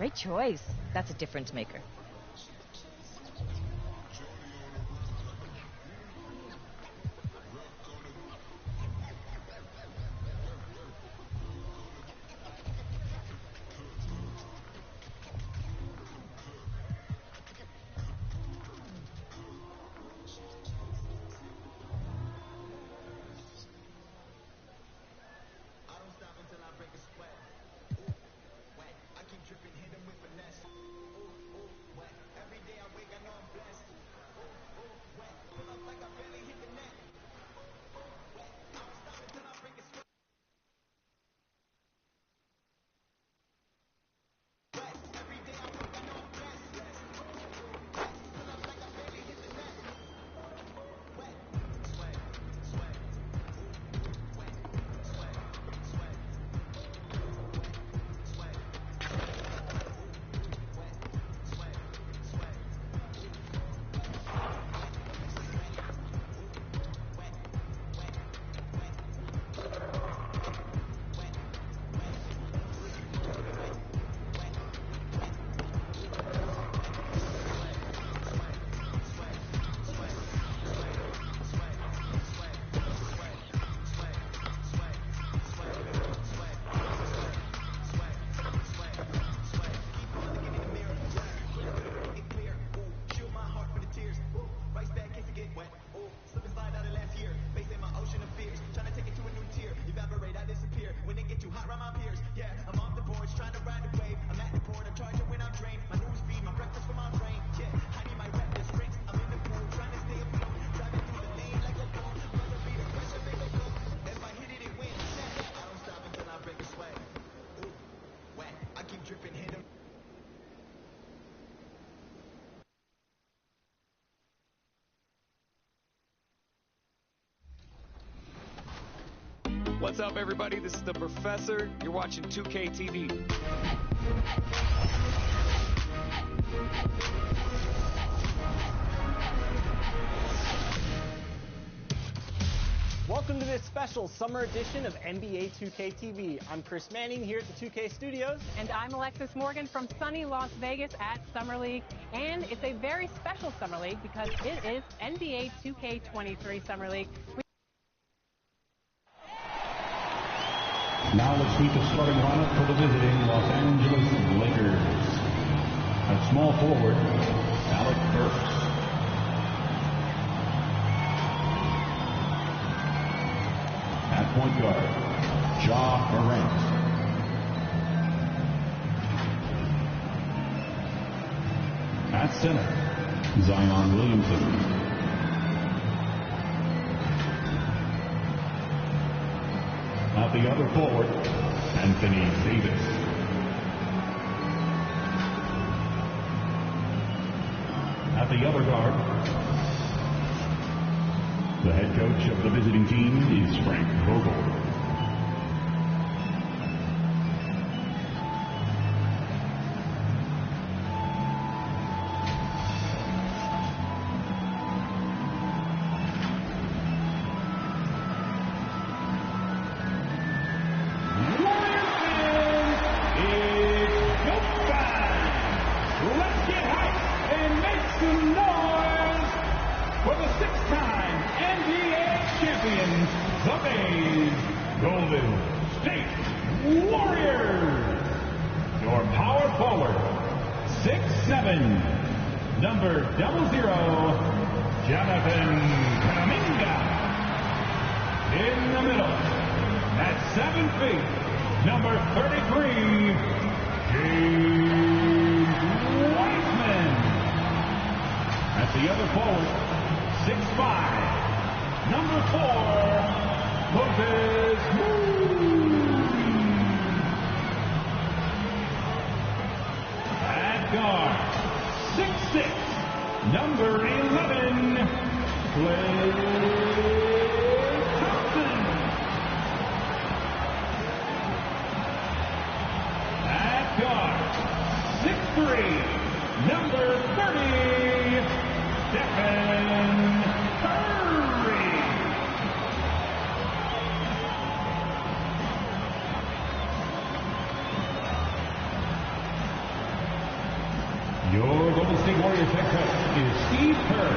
Great choice. That's a difference maker. What's up, everybody? This is the Professor. You're watching 2K TV. Welcome to this special summer edition of NBA 2K TV. I'm Chris Manning here at the 2K Studios. And I'm Alexis Morgan from sunny Las Vegas at Summer League. And it's a very special Summer League because it is NBA 2K23 Summer League. Now let's meet the starting lineup for the visiting Los Angeles Lakers. At small forward, Alec Burks. At point guard, Ja Morant. At center, Zion Williamson. At the other forward, Anthony Davis. At the other guard, the head coach of the visiting team is Frank Vogel. Your Golden State Warriors head coach is Steve Kerr.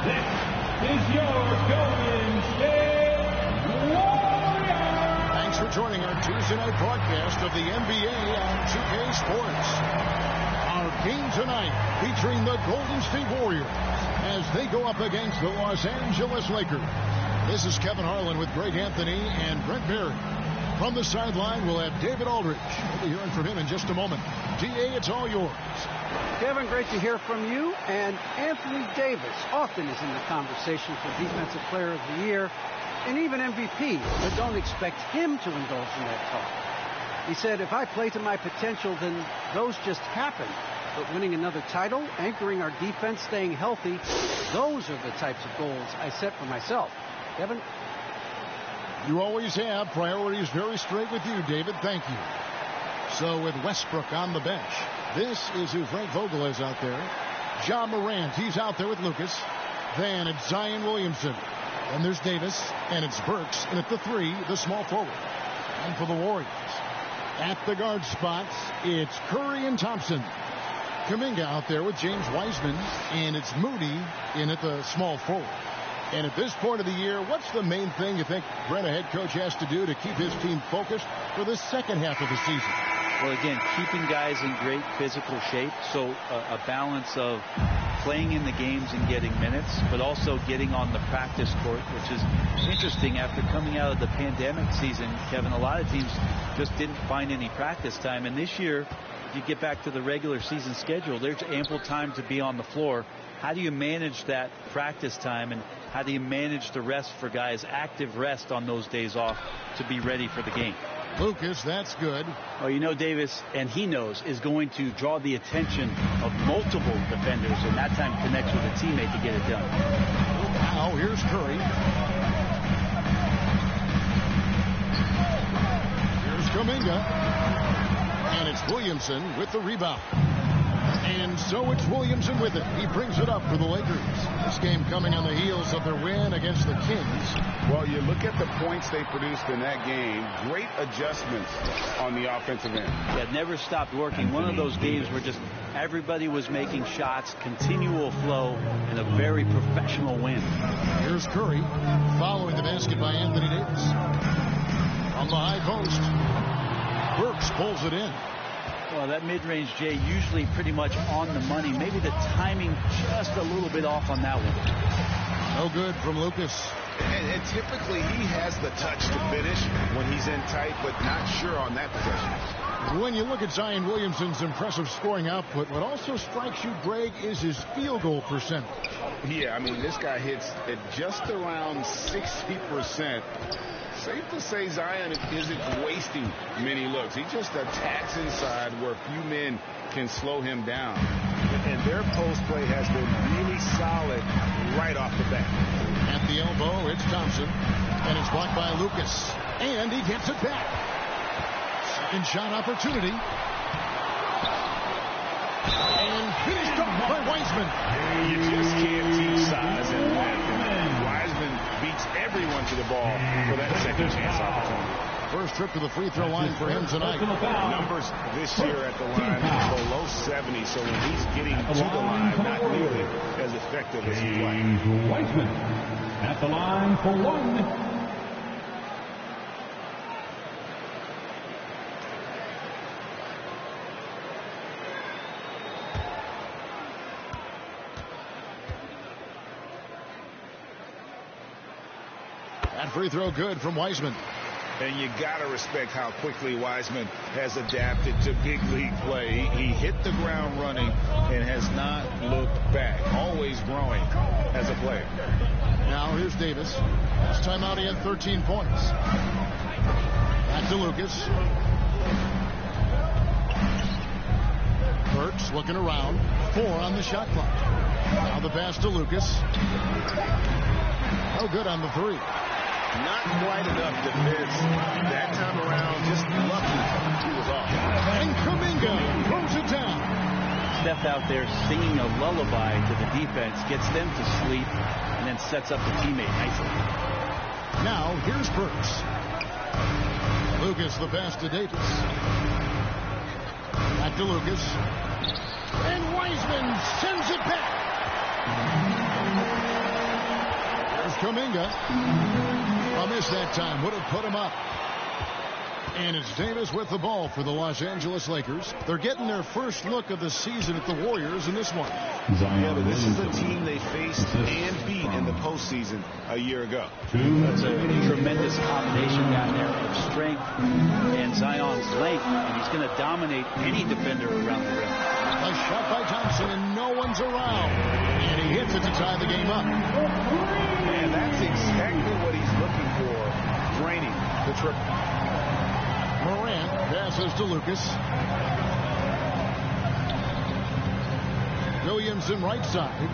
This is your Golden State Warriors. Thanks for joining our Tuesday night broadcast of the NBA on 2K Sports. Our game tonight featuring the Golden State Warriors as they go up against the Los Angeles Lakers. This is Kevin Harlan with Greg Anthony and Brent Barry. From the sideline, we'll have David Aldridge. We'll be hearing from him in just a moment. DA, it's all yours. Kevin, great to hear from you. And Anthony Davis often is in the conversation for Defensive Player of the Year and even MVP, but don't expect him to indulge in that talk. He said, if I play to my potential, then those just happen. But winning another title, anchoring our defense, staying healthy, those are the types of goals I set for myself. Kevin? You always have. Priorities very straight with you, David. Thank you. So with Westbrook on the bench, this is who Frank Vogel is out there. John Morant, he's out there with Lucas. Then it's Zion Williamson. Then there's Davis, and it's Burks. And at the 3, the small forward. And for the Warriors, at the guard spots, it's Curry and Thompson. Kuminga out there with James Wiseman, and it's Moody in at the small forward. And at this point of the year, what's the main thing you think Brent, a head coach, has to do to keep his team focused for the second half of the season? Well, again, keeping guys in great physical shape. So a balance of playing in the games and getting minutes, but also getting on the practice court, which is interesting after coming out of the pandemic season. Kevin, a lot of teams just didn't find any practice time. And this year, if you get back to the regular season schedule, there's ample time to be on the floor. How do you manage that practice time, and how do you manage the rest for guys, active rest on those days off to be ready for the game? Lucas, that's good. Well, you know, Davis, and he knows, is going to draw the attention of multiple defenders, and that time connects with a teammate to get it done. Now, here's Curry. Here's Kuminga. And it's Williamson with the rebound. And so it's Williamson with it. He brings it up for the Lakers. This game coming on the heels of their win against the Kings. Well, you look at the points they produced in that game. Great adjustments on the offensive end. Yeah, never stopped working. One of those games where just everybody was making shots, continual flow, and a very professional win. Here's Curry following the basket by Anthony Davis. On the high post, Burks pulls it in. Well, that mid-range, Jay, usually pretty much on the money. Maybe the timing just a little bit off on that one. No good from Lucas. And typically he has the touch to finish when he's in tight, but not sure on that possession. When you look at Zion Williamson's impressive scoring output, what also strikes you, Greg, is his field goal percentage. Yeah, I mean, this guy hits at just around 60%. Safe to say Zion isn't wasting many looks. He just attacks inside where few men can slow him down. And their post play has been really solid right off the bat. At the elbow, it's Thompson. And it's blocked by Lucas. And he gets it back. Second shot opportunity. And finished off by Wiseman. You just can't teach size and length. And Wiseman beats everyone to the ball for that second chance opportunity. First trip to the free throw line for him tonight. Numbers this year at the line is below 70, so when he's getting to the line, not nearly as effective as he'd like. Wiseman at the line for one. That free throw good from Wiseman. And you got to respect how quickly Wiseman has adapted to big league play. He hit the ground running and has not looked back. Always growing as a player. Now here's Davis. Last time out he had 13 points. Back to Lucas. Burks looking around. 4 on the shot clock. Now the pass to Lucas. No good on the 3. Not quite enough defense that time around. Just lucky he was off. And Kuminga throws it down. Steph out there singing a lullaby to the defense, gets them to sleep, and then sets up the teammate nicely. Now here's Burks. Lucas the pass to Davis. Back to Lucas. And Wiseman sends it back. There's Kuminga. A miss that time. Would have put him up. And it's Davis with the ball for the Los Angeles Lakers. They're getting their first look of the season at the Warriors in this one. Yeah, but this is the team they faced and beat in the postseason a year ago. That's a tremendous combination down there of strength and Zion's length, and he's going to dominate any defender around the rim. A shot by Thompson, and no one's around. And he hits it to tie the game up. And that's exactly what he's looking for, draining the triple. Morant passes to Lucas. Williamson right side.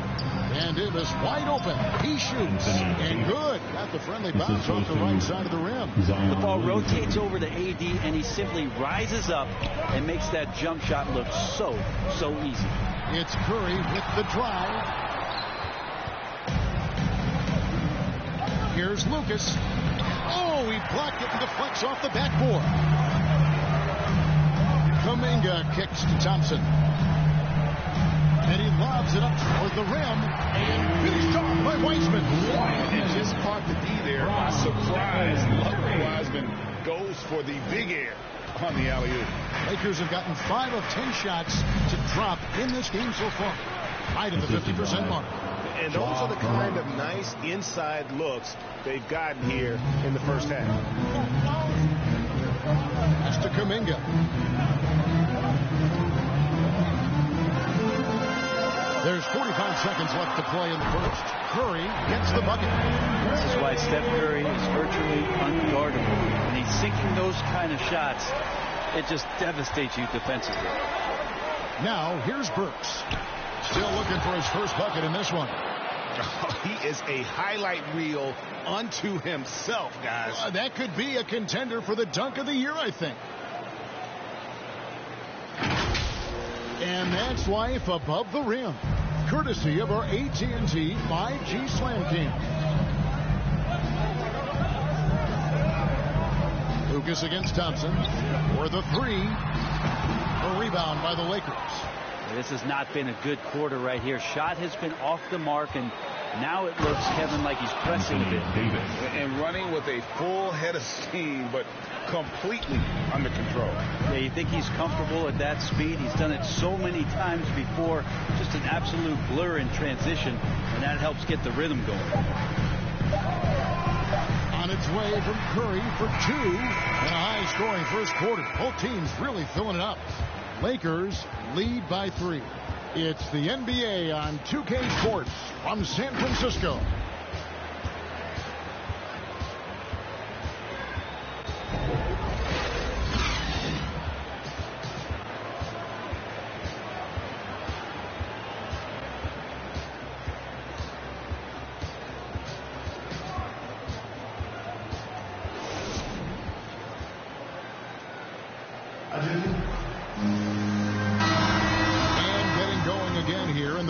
And Davis wide open. He shoots. And good. Got the friendly bounce off the right side of the rim. The ball rotates over to AD, and he simply rises up and makes that jump shot look so easy. It's Curry with the drive. Here's Lucas. Oh, he blocked it and deflects off the backboard. Kuminga kicks to Thompson. And he lobs it up toward the rim. And finished off by Wiseman. And just caught the D there by surprise. Luckily, Wiseman goes for the big air on the alley-oop. Lakers have gotten 5 of 10 shots to drop in this game so far. Right at the 50% mark. And those are the kind of nice inside looks they've gotten here in the first half. That's to Kuminga. There's 45 seconds left to play in the first. Curry gets the bucket. This is why Steph Curry is virtually unguardable. When he's sinking those kind of shots, it just devastates you defensively. Now, here's Burks. Still looking for his first bucket in this one. He is a highlight reel unto himself, guys. That could be a contender for the dunk of the year, I think. And that's life above the rim, courtesy of our AT&T 5G Slam King. Lucas against Thompson for the three. A rebound by the Lakers. This has not been a good quarter right here. Shot has been off the mark, and now it looks, Kevin, like he's pressing a bit. And running with a full head of steam, but completely under control. Yeah, you think he's comfortable at that speed. He's done it so many times before. Just an absolute blur in transition, and that helps get the rhythm going. On its way from Curry for 2 in a high-scoring first quarter. Both teams really filling it up. Lakers lead by 3. It's the NBA on 2K Sports from San Francisco.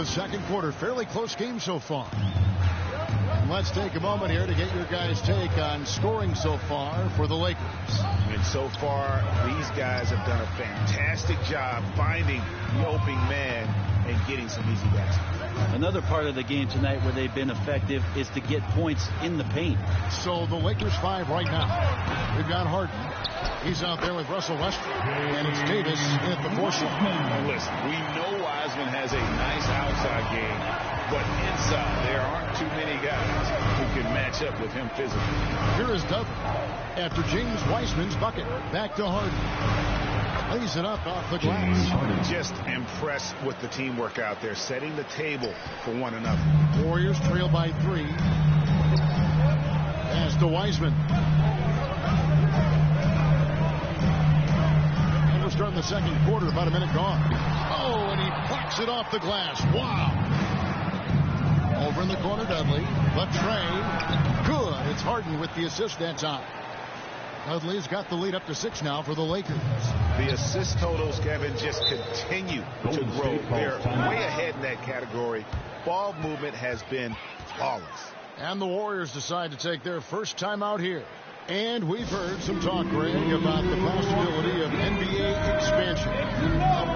Second quarter, fairly close game so far. And let's take a moment here to get your guys' take on scoring so far for the Lakers. And so far, these guys have done a fantastic job finding the opening man and getting some easy baskets. Another part of the game tonight where they've been effective is to get points in the paint. So the Lakers 5 right now. We've got Harden. He's out there with Russell Westbrook. And it's Davis at the 4 slot. Listen, we know Wiseman has a nice outside game, but inside there aren't too many guys who can match up with him physically. Here is Dudley after James Wiseman's bucket. Back to Harden. Lays it up off the glass. Just impressed with the teamwork out there, setting the table for one another. Warriors trail by 3. Pass to Wiseman. And we're starting the second quarter, about a minute gone. Oh, and he blocks it off the glass. Wow. Over in the corner, Dudley. Left tray. Good. It's Harden with the assist that time. Dudley's got the lead up to 6 now for the Lakers. The assist totals, Kevin, just continue to grow. They're way ahead in that category. Ball movement has been flawless. And the Warriors decide to take their first time out here. And we've heard some talk, Greg, about the possibility of NBA expansion.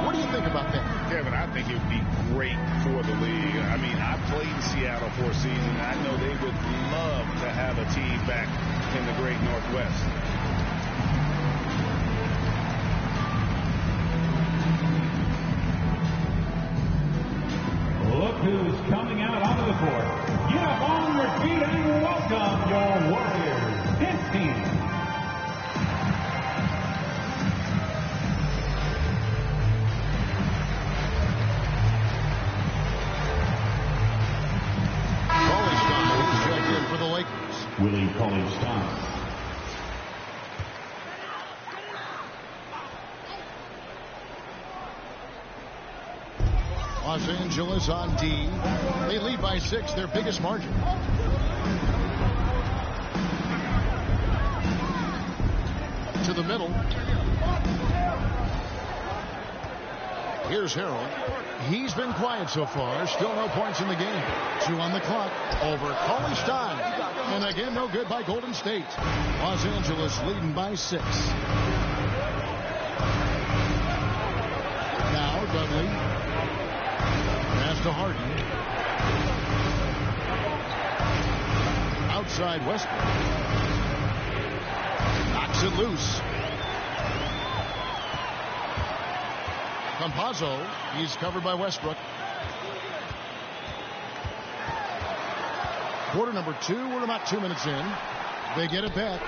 What do you think about that? Kevin, I think it would be great for the league. I mean, I played in Seattle for a season, and I know they would love to have a team back in the great Northwest. Look who's coming out onto the court. Get up on your feet and welcome your Warriors. This team. For the Lakers, Willie Cauley-Stein. Los Angeles on D. They lead by 6, their biggest margin. To the middle. Here's Harrell. He's been quiet so far. Still no points in the game. 2 on the clock. Over Cauley-Stein. And again, no good by Golden State. Los Angeles leading by 6. Now Dudley. Pass to Harden. Outside Westbrook. Knocks it loose. Campazzo, he's covered by Westbrook. Quarter number 2, we're about 2 minutes in. They get it back.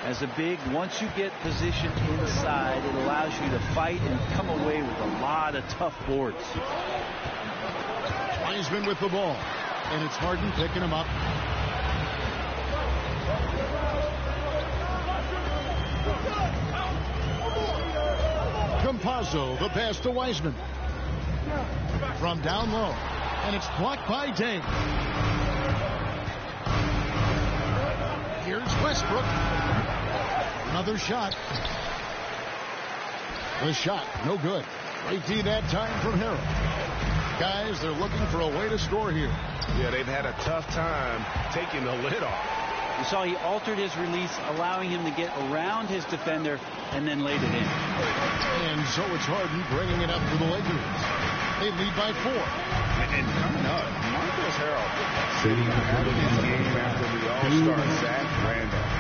As a big, once you get positioned inside, it allows you to fight and come away with a lot of tough boards. Wiseman with the ball. And it's Harden picking him up. Campazzo, the pass to Wiseman. From down low. And it's blocked by Dame. Here's Westbrook. Another shot. The shot, no good. Great D that time from Harrell. Guys, they're looking for a way to score here. Yeah, they've had a tough time taking the lid off. You saw he altered his release, allowing him to get around his defender and then laid it in. And so it's Harden bringing it up for the Lakers. They lead by 4. And coming up, Montrezl Harrell having his game after the All-Star Zach Randolph.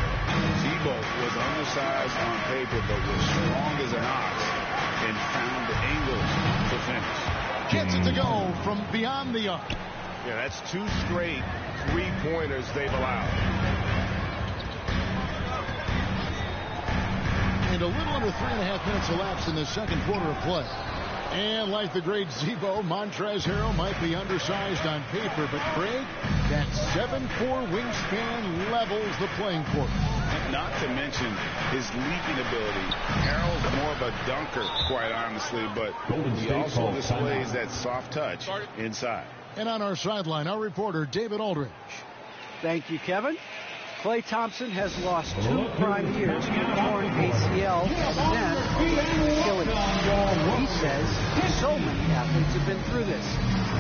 Zebo was undersized on paper, but was strong as an ox and found the angles to finish. Gets it to go from beyond the arc. Yeah, that's 2 straight 3-pointers they've allowed. And a little under 3.5 minutes elapsed in the second quarter of play. And like the great Zebo, Montrezl Harrell might be undersized on paper, but Craig, that 7'4" wingspan levels the playing court. Not to mention his leaping ability. Harrell's more of a dunker, quite honestly, but he also displays that soft touch inside. And on our sideline, our reporter, David Aldridge. Thank you, Kevin. Klay Thompson has lost 2 prime years to a torn ACL and then Achilles. He says so many athletes have been through this.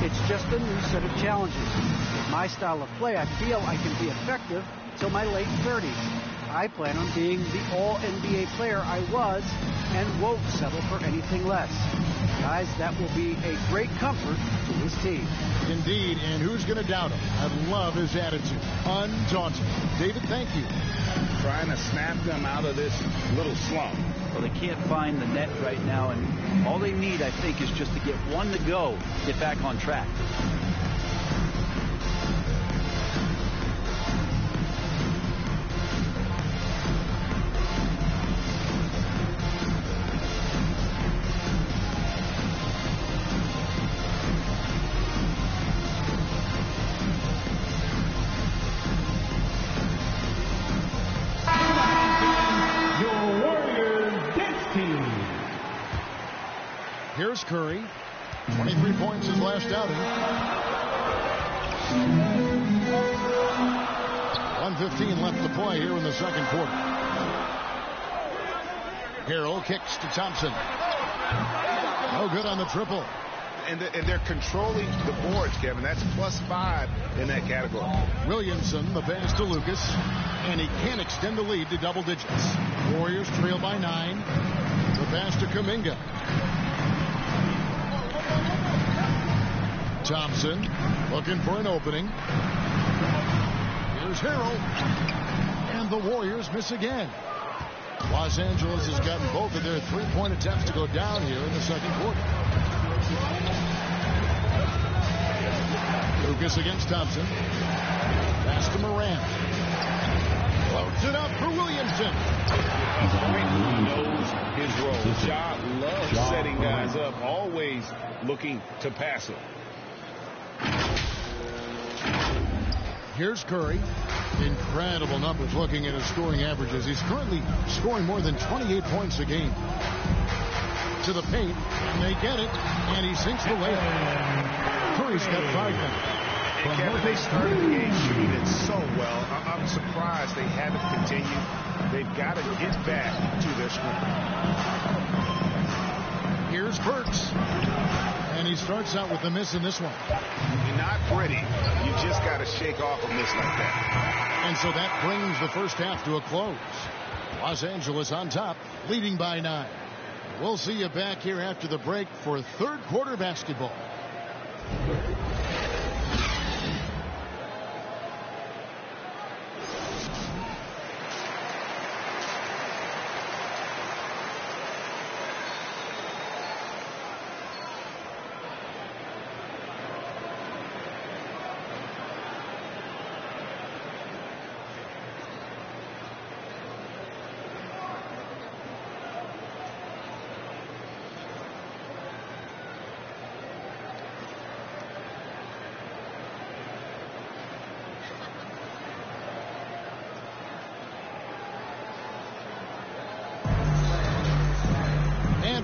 It's just a new set of challenges. With my style of play, I feel I can be effective till my late 30s. I plan on being the all-NBA player I was and won't settle for anything less. Guys, that will be a great comfort to his team. Indeed, and who's going to doubt him? I love his attitude. Undaunted. David, thank you. Trying to snap them out of this little slump. Well, they can't find the net right now, and all they need, I think, is just to get one to go, get back on track. Here's Curry. 23 points his last outing. 1:15 left to play here in the second quarter. Harrell kicks to Thompson. No good on the triple. And they're controlling the boards, Kevin. That's +5 in that category. Williamson, the pass to Lucas. And he can extend the lead to double digits. Warriors trail by 9. The pass to Kuminga. Thompson looking for an opening. Here's Harrell. And the Warriors miss again. Los Angeles has gotten both of their three-point attempts to go down here in the second quarter. Lucas against Thompson. Pass to Morant. Floats it up for Williamson. He knows his role. Ja loves setting guys up, always looking to pass it. Here's Curry. Incredible numbers looking at his scoring averages. He's currently scoring more than 28 points a game. To the paint, and they get it, and he sinks the layup. Curry's got 5 now. Kevin, they started the game shooting it so well. I'm surprised they haven't continued. They've got to get back to their scoring. Here's Burks. And he starts out with the miss in this one. You're not pretty. You just got to shake off a miss like that. And so that brings the first half to a close. Los Angeles on top, leading by 9. We'll see you back here after the break for third quarter basketball.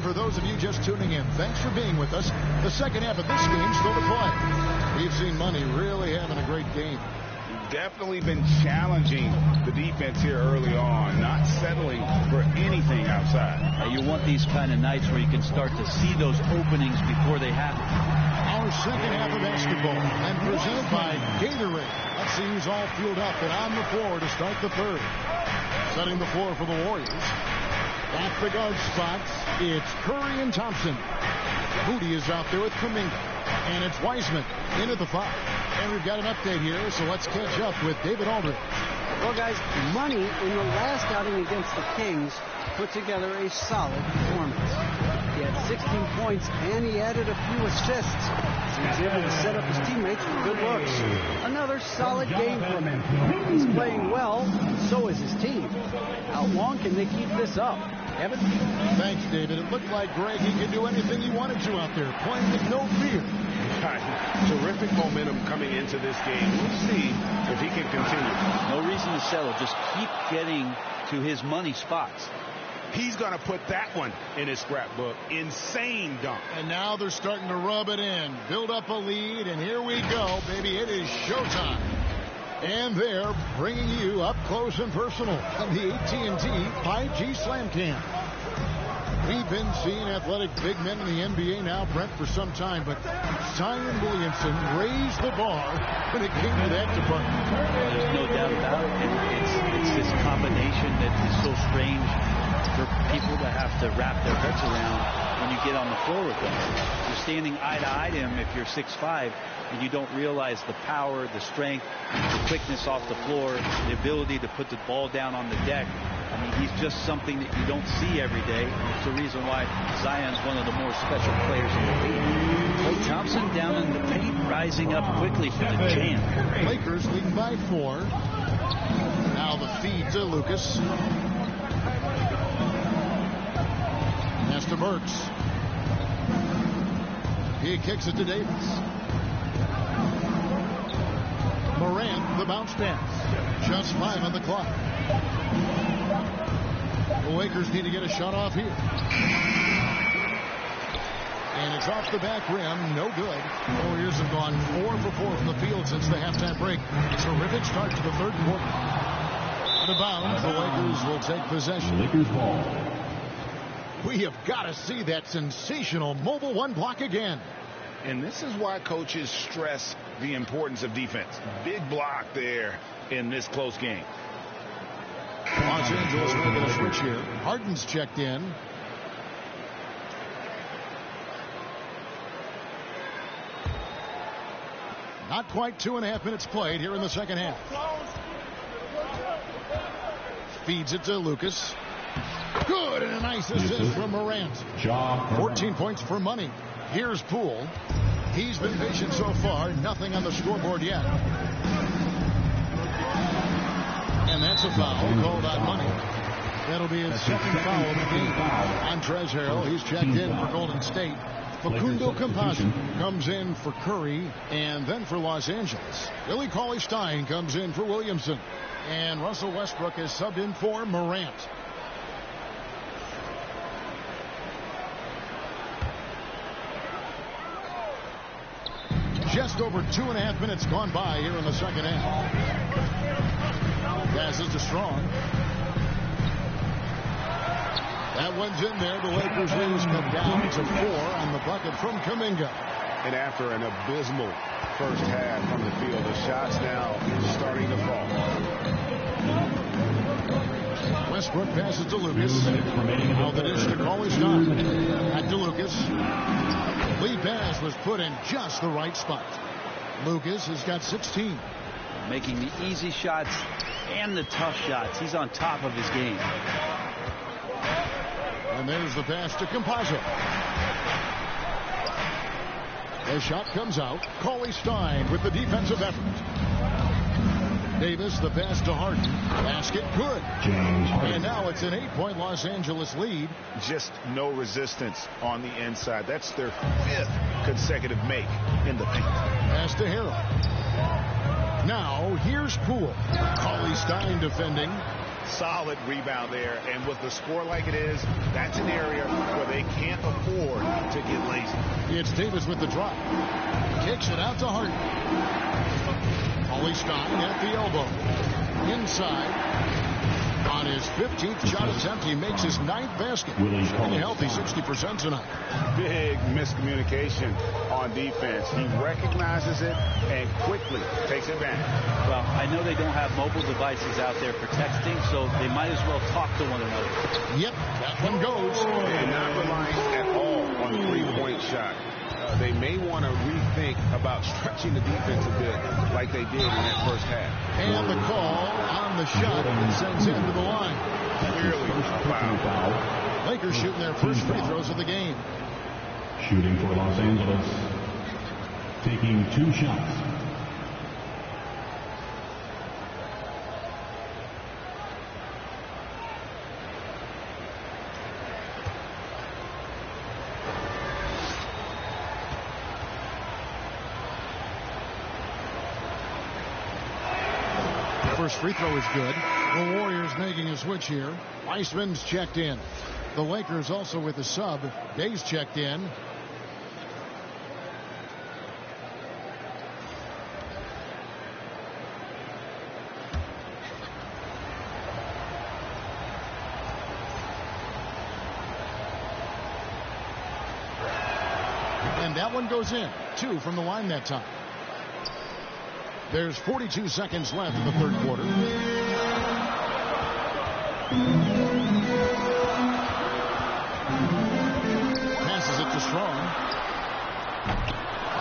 For those of you just tuning in, thanks for being with us. The second half of this game still to play. We've seen Money really having a great game. Definitely been challenging the defense here early on, not settling for anything outside. You want these kind of nights where you can start to see those openings before they happen. Our second half of basketball, and presented by Gatorade. Let's see who's all fueled up and on the floor to start the third. Setting the floor for the Warriors. At the guard spots, it's Curry and Thompson. Moody is out there with Kuminga. And it's Wiseman in at the 5. And we've got an update here, so let's catch up with David Aldridge. Well, guys, Money in the last outing against the Kings put together a solid performance. He had 16 points, and he added a few assists. So he was able to set up his teammates for good looks. Another solid game from him. He's playing well, so is his team. How long can they keep this up? Evan? Thanks, David. It looked like Greg, he could do anything he wanted to out there, playing with no fear. Terrific momentum coming into this game. We'll see if he can continue. No reason to settle. Just keep getting to his money spots. He's going to put that one in his scrapbook. Insane dunk. And now they're starting to rub it in, build up a lead, and here we go, baby. It is showtime. And they're bringing you up close and personal on the AT&T 5G Slam Cam. We've been seeing athletic big men in the NBA now, Brent, for some time, but Zion Williamson raised the bar when it came to that department. There's no doubt about it. It's this combination that is so strange for people to have to wrap their heads around when you get on the floor with them. You're standing eye to eye to him if you're 6'5", and you don't realize the power, the strength, the quickness off the floor, the ability to put the ball down on the deck. I mean, he's just something that you don't see every day. It's the reason why Zion's one of the more special players in the league. Klay Thompson down in the paint, rising up quickly for the jam. Lakers leading by 4. Now the feed to Lucas. Pass to Burks. He kicks it to Davis. Morant, the bounce pass. Just 5 on the clock. The Lakers need to get a shot off here. And it's off the back rim. No good. The Warriors have gone 4 for 4 from the field since the halftime break. Terrific start to the third quarter. Out of bounds, the Lakers will take possession. Lakers ball. We have got to see that sensational mobile 1 block again. And this is why coaches stress the importance of defense. Big block there in this close game. Los Angeles making a switch here. Harden's checked in. Not quite 2.5 minutes played here in the second half. Feeds it to Lucas. Good, and a nice assist from Morant. 14 points for money. Here's Poole. He's been patient so far. Nothing on the scoreboard yet. And that's a foul called on Money. That'll be his second foul of the game. On Trez Harrell, he's checked in for Golden State. Facundo Campazzo comes in for Curry and then for Los Angeles. Willie Cauley-Stein comes in for Williamson. And Russell Westbrook is subbed in for Morant. Just over 2.5 minutes gone by here in the second half. Passes to Strong. That one's in there. The Lakers lead come down to 4 on the bucket from Kuminga. And after an abysmal first half from the field, the shots now starting to fall. Westbrook passes to Lucas. Now the dish to Cauley-Stein. Back to Lucas. Lead pass was put in just the right spot. Lucas has got 16. Making the easy shots and the tough shots. He's on top of his game. And there's the pass to Campazzo. The shot comes out. Cauley-Stein with the defensive effort. Davis, the pass to Harden. Basket good. And now it's an 8-point Los Angeles lead. Just no resistance on the inside. That's their 5th consecutive make in the paint. Pass to Harrell. Now here's Poole. Cauley-Stein defending. Solid rebound there, and with the score like it is, that's an area where they can't afford to get lazy. It's Davis with the drop. Kicks it out to Harden. Cauley-Stein at the elbow. Inside. On his 15th shot attempt, he makes his 9th basket. Staying healthy, 60% tonight. Big miscommunication on defense. He recognizes it and quickly takes advantage. Well, I know they don't have mobile devices out there for texting, so they might as well talk to one another. Yep, that one goes. And not relying at all on the three-point shot. They may want to rethink about stretching the defense a bit like they did in that first half. And the call on the shot sends him to the line. Clearly a foul. Lakers shooting their first free throws of the game. Shooting for Los Angeles. Taking 2 shots. First free throw is good. The Warriors making a switch here. Weissman's checked in. The Lakers also with a sub. Day's checked in. And that one goes in. 2 from the line that time. There's 42 seconds left in the third quarter. Passes it to Strong.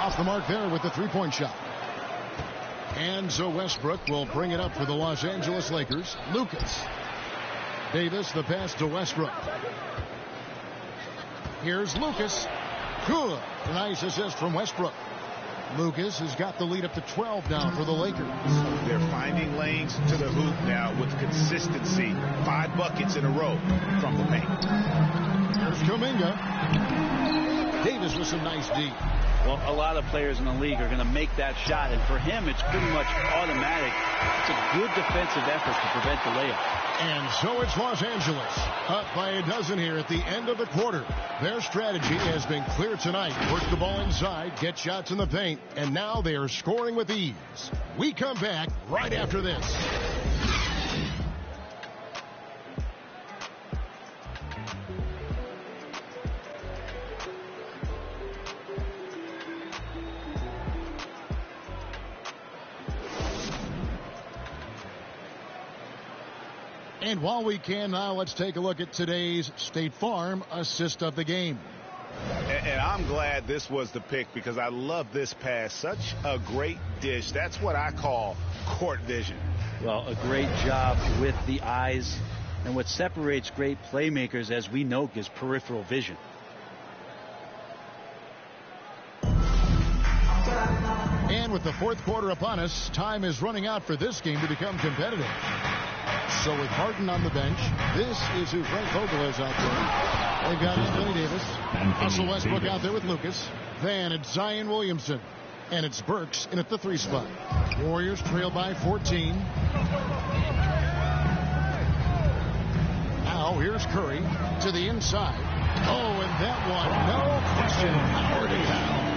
Off the mark there with the three-point shot. And so Westbrook will bring it up for the Los Angeles Lakers. Lucas. Davis, the pass to Westbrook. Here's Lucas. Good. Nice assist from Westbrook. Lucas has got the lead up to 12 now for the Lakers. They're finding lanes to the hoop now with consistency. 5 buckets in a row from the paint. Here's Kuminga. Davis with some nice D. Well, a lot of players in the league are going to make that shot, and for him, it's pretty much automatic. It's a good defensive effort to prevent the layup. And so it's Los Angeles, up by a dozen here at the end of the quarter. Their strategy has been clear tonight. Work the ball inside, get shots in the paint, and now they are scoring with ease. We come back right after this. And while we can now, let's take a look at today's State Farm assist of the game. And I'm glad this was the pick because I love this pass. Such a great dish. That's what I call court vision. Well, a great job with the eyes. And what separates great playmakers, as we know, is peripheral vision. And with the fourth quarter upon us, time is running out for this game to become competitive. So with Harden on the bench, this is who Frank Vogel is out there. They've got Anthony Davis, Russell Westbrook out there with Lucas. Then it's Zion Williamson. And it's Burks in at the 3 spot. Warriors trail by 14. Now here's Curry to the inside. Oh, and that one, no question, powered it down.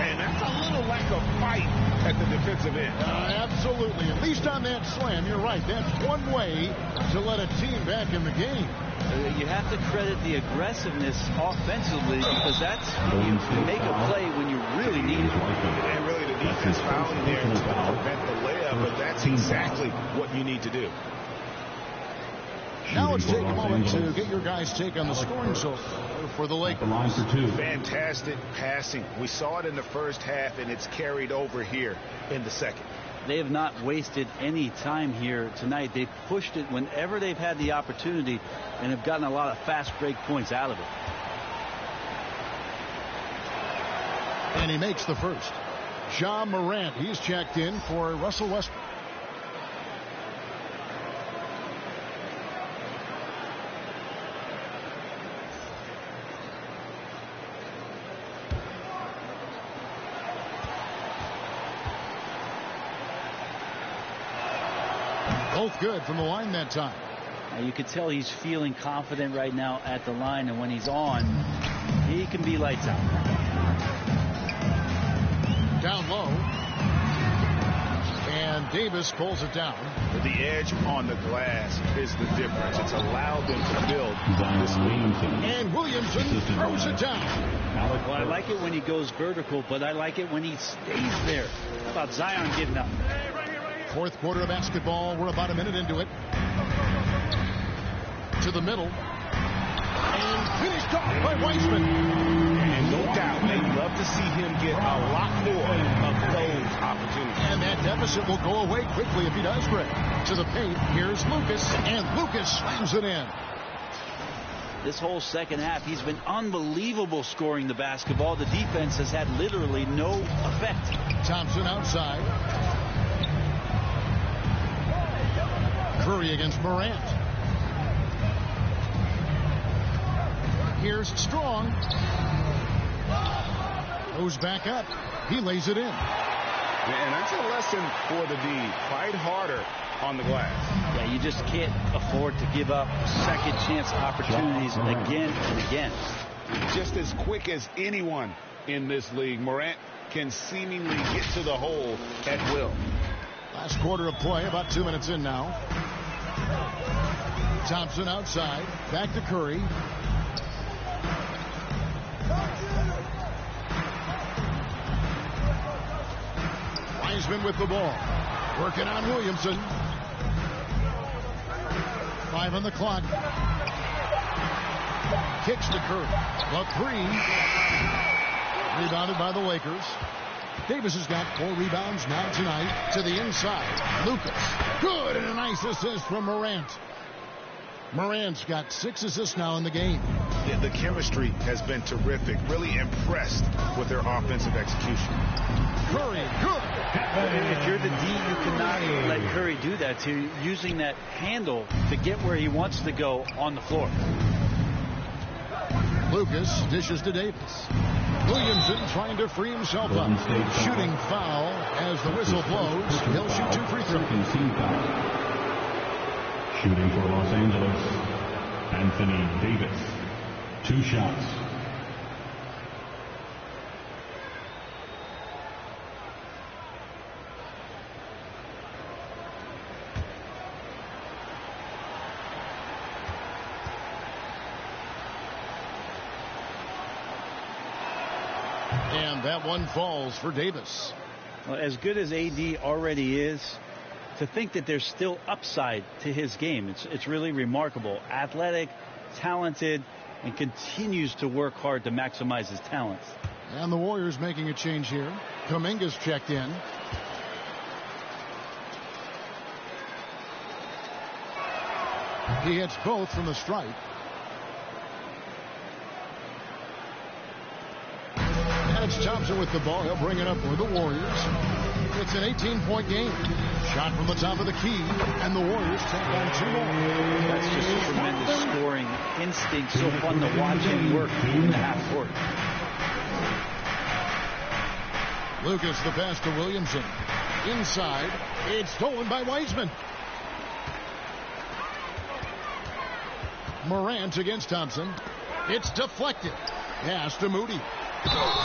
And that's a little lack of fight at the defensive end. Absolutely. At least on that slam, you're right. That's one way to let a team back in the game. You have to credit the aggressiveness offensively because that's you make a play when you really need it. And really the defense fouling there to prevent the layup, but that's exactly what you need to do. Now let's take a moment to get your guys' take on the scoring so for the Lakers. Fantastic passing. We saw it in the first half, and it's carried over here in the second. They have not wasted any time here tonight. They've pushed it whenever they've had the opportunity and have gotten a lot of fast break points out of it. And he makes the first. Ja Morant, he's checked in for Russell Westbrook. Both good from the line that time. You could tell he's feeling confident right now at the line, and when he's on, he can be lights out. Down low. And Davis pulls it down. The edge on the glass is the difference. It's allowed them to build this lead. And Williamson throws it down. Well, I like it when he goes vertical, but I like it when he stays there. How about Zion giving up? Fourth quarter of basketball. We're about a minute into it. To the middle. And finished off by Weissman. And no doubt, they'd love to see him get a lot more of those opportunities. And that deficit will go away quickly if he does, Greg. To the paint, here's Lucas, and Lucas slams it in. This whole second half, he's been unbelievable scoring the basketball. The defense has had literally no effect. Thompson outside. Curry against Morant. Here's Strong. Goes back up. He lays it in. And that's a lesson for the D. Fight harder on the glass. Yeah, you just can't afford to give up second chance opportunities again and again. Just as quick as anyone in this league, Morant can seemingly get to the hole at will. Last quarter of play, about 2 minutes in now. Thompson outside. Back to Curry. Wiseman with the ball. Working on Williamson. 5 on the clock. Kicks to Curry. The 3. Rebounded by the Lakers. Davis has got 4 rebounds now tonight. To the inside. Lucas. Good, and a nice assist from Morant. Morant's got 6 assists now in the game. Yeah, the chemistry has been terrific. Really impressed with their offensive execution. Curry, good. If you're the D, you cannot let Curry do that to you, using that handle to get where he wants to go on the floor. Lucas dishes to Davis. Williamson trying to free himself up. Shooting foul as the whistle blows. He'll shoot 2 free throws. Shooting for Los Angeles, Anthony Davis. 2 shots. And that one falls for Davis. Well, as good as AD already is, to think that there's still upside to his game, it's really remarkable. Athletic, talented, and continues to work hard to maximize his talents. And the Warriors making a change here. Kuminga's checked in. He hits both from the stripe. And it's Thompson with the ball. He'll bring it up for the Warriors. It's an 18-point game. Shot from the top of the key, and the Warriors take on 2 more. That's just tremendous scoring instinct. So fun to watch him work in the half court. Lucas, the pass to Williamson. Inside, it's stolen by Wiseman. Morant against Thompson. It's deflected. Pass to Moody.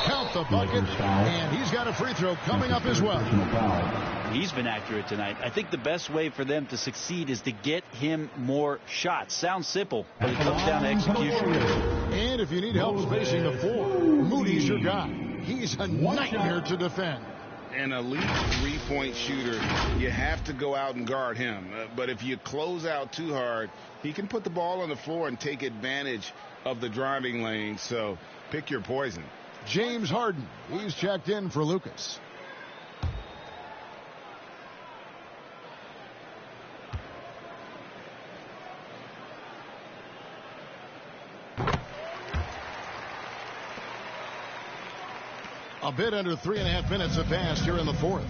Count the bucket, and he's got a free throw coming up as well. He's been accurate tonight. I think the best way for them to succeed is to get him more shots. Sounds simple, but it comes down to execution. And if you need help spacing the floor, Moody's your guy. He's a nightmare to defend. An elite 3-point shooter, you have to go out and guard him. But if you close out too hard, he can put the ball on the floor and take advantage of the driving lane. So pick your poison. James Harden, he's checked in for Lucas. A bit under 3.5 minutes have passed here in the fourth.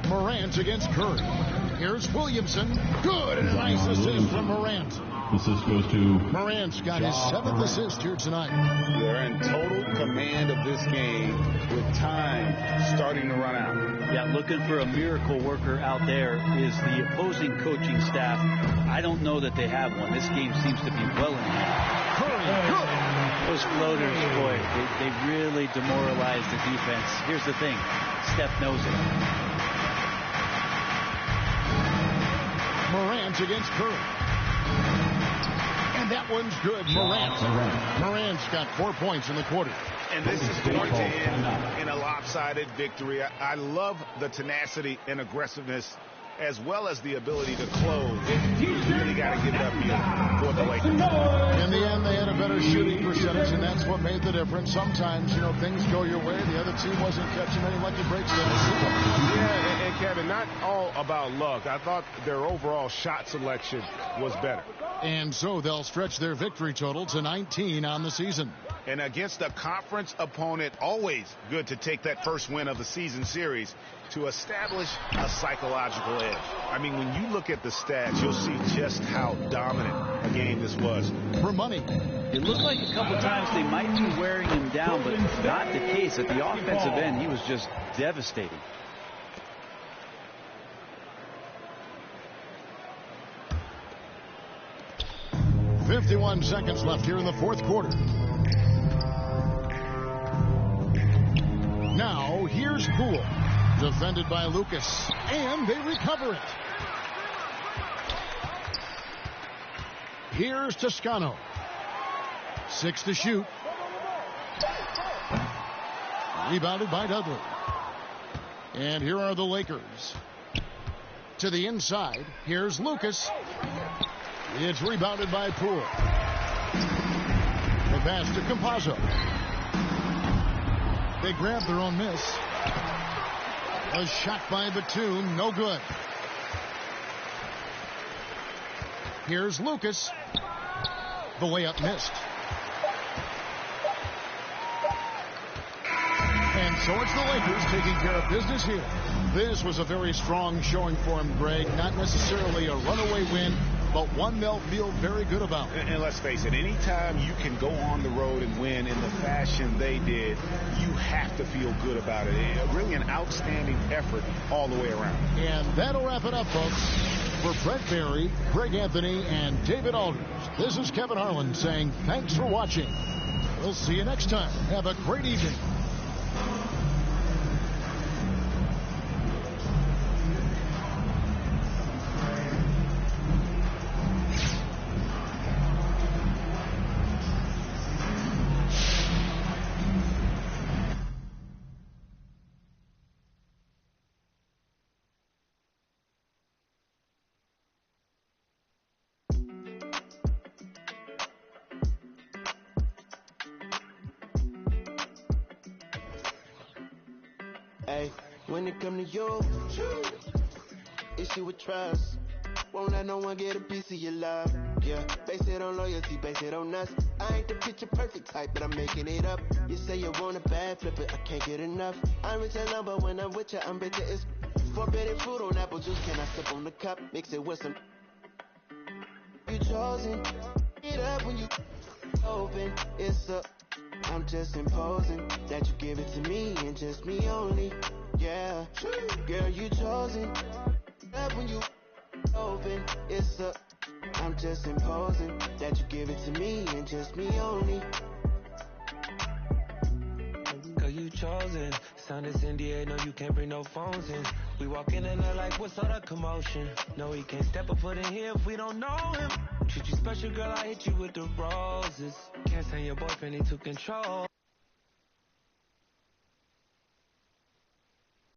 Morant against Curry. Here's Williamson. Good, and a nice assist from Morant. Assist goes to Morant's got his 7th assist here tonight. They're in total command of this game with time starting to run out. Yeah, looking for a miracle worker out there is the opposing coaching staff. I don't know that they have one. This game seems to be well in hand. Curry, good. Those floaters, boy, they really demoralize the defense. Here's the thing. Steph knows it. Morant against Curry. And that one's good. Morant's got 4 points in the quarter. And this is going to end in a lopsided victory. I love the tenacity and aggressiveness as well as the ability to close. You really got to give it up here for the Lakers. In the end, they had a better shooting percentage, and that's what made the difference. Sometimes, things go your way. The other team wasn't catching many lucky breaks there. Yeah, and Kevin, not all about luck. I thought their overall shot selection was better. And so they'll stretch their victory total to 19 on the season. And against a conference opponent, always good to take that first win of the season series to establish a psychological edge. I mean, when you look at the stats, you'll see just how dominant a game this was. For money. It looked like a couple times they might be wearing him down, but not the case. At the offensive end, he was just devastating. .51 seconds left here in the fourth quarter. Now, here's Poole. Defended by Lucas. And they recover it. Here's Toscano. 6 to shoot. Rebounded by Dudley. And here are the Lakers. To the inside. Here's Lucas. It's rebounded by Poole. They pass to Campazzo. They grab their own miss. A shot by Batum, no good. Here's Lucas. The layup missed. And so it's the Lakers taking care of business here. This was a very strong showing for him, Greg. Not necessarily a runaway win, but one they'll feel very good about. And let's face it, anytime you can go on the road and win in the fashion they did, you have to feel good about it. Really an outstanding effort all the way around. And that'll wrap it up, folks. For Brett Barry, Greg Anthony, and David Aldridge, this is Kevin Harlan saying thanks for watching. We'll see you next time. Have a great evening. Hey, when it come to you, it's you with trust. Won't let no one get a piece of your love. Yeah, base it on loyalty, base it on us. I ain't the picture perfect type, but I'm making it up. You say you want a bad, flip it, I can't get enough. I'm rich and low, but when I'm with you, I'm bitter. It's forbidden fruit on apple juice. Can I sip on the cup? Mix it with some. You chosen. It up when you open. It's up. I'm just imposing that you give it to me and just me only. Yeah, girl, you chosen. Up when you open. It's up. I'm just imposing that you give it to me and just me only. Girl, you chosen. Sound is NDA, no, you can't bring no phones in. We walk in and they're like, what's all that commotion? No, he can't step a foot in here if we don't know him. Treat you special, girl, I hit you with the roses. Can't stand your boyfriend, he took control.